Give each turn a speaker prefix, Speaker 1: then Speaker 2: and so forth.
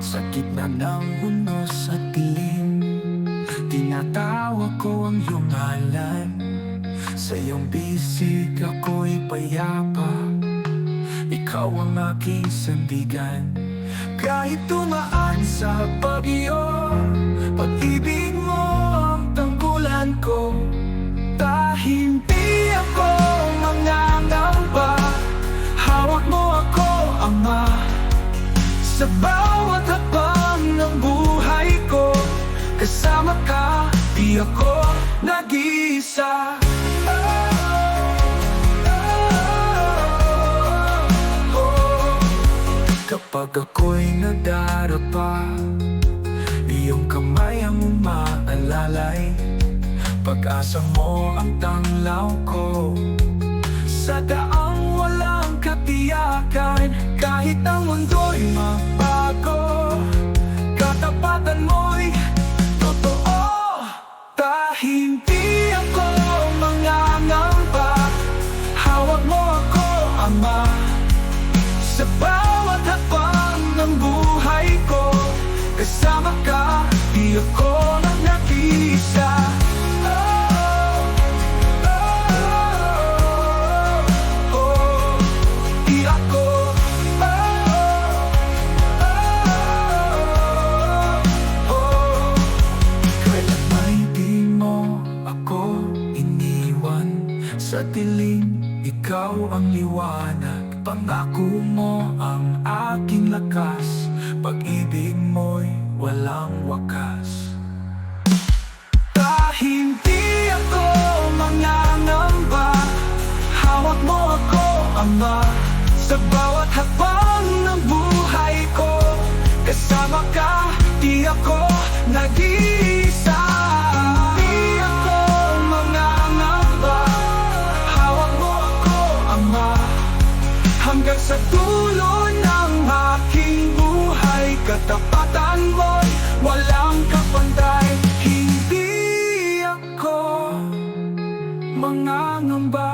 Speaker 1: Sa gitna ng unos at dilim, tinatawag ko ang iyong ngalan. Sa iyong bisig ako'y payapa, ikaw ang aking sandigan. Kahit tumaan sa bagyo, pag-ibig mo ang tanggulan ko. Hindi ako mangangamba, hawak mo ako, Ama. Sa bawat hakbang ng buhay ko, kasama ka, di ako nag-iisa. Kapag ako'y nadarapa, iyong kamay ang umaalalay. Pag-asa mo ang tanglaw ko, sa daang walang katiyakan. Kahit ang mundo'y magbago, katapatan mo'y totoo. Hindi ako mangangamba, hawak mo ako, Ama. Sa bawat hakbang ng buhay ko, kasama ka, di ako nag-iisa. Di ako kailanman di mo ako iniwan. Sa dilim, ikaw ang liwanag. Pangako mo ang aking lakas, pag-ibig mo'y walang wakas. Hindi ako mangangamba, hawak mo ako, Ama. Sa bawat hakbang ng buhay ko, kasama ka, di ako nag-iisa. Hindi ako mangangamba, hawak mo ako, Ama. Hanggang sa dulo ng aking buhay, katapatan mo'y walang kapantay. Hindi ako mangangamba,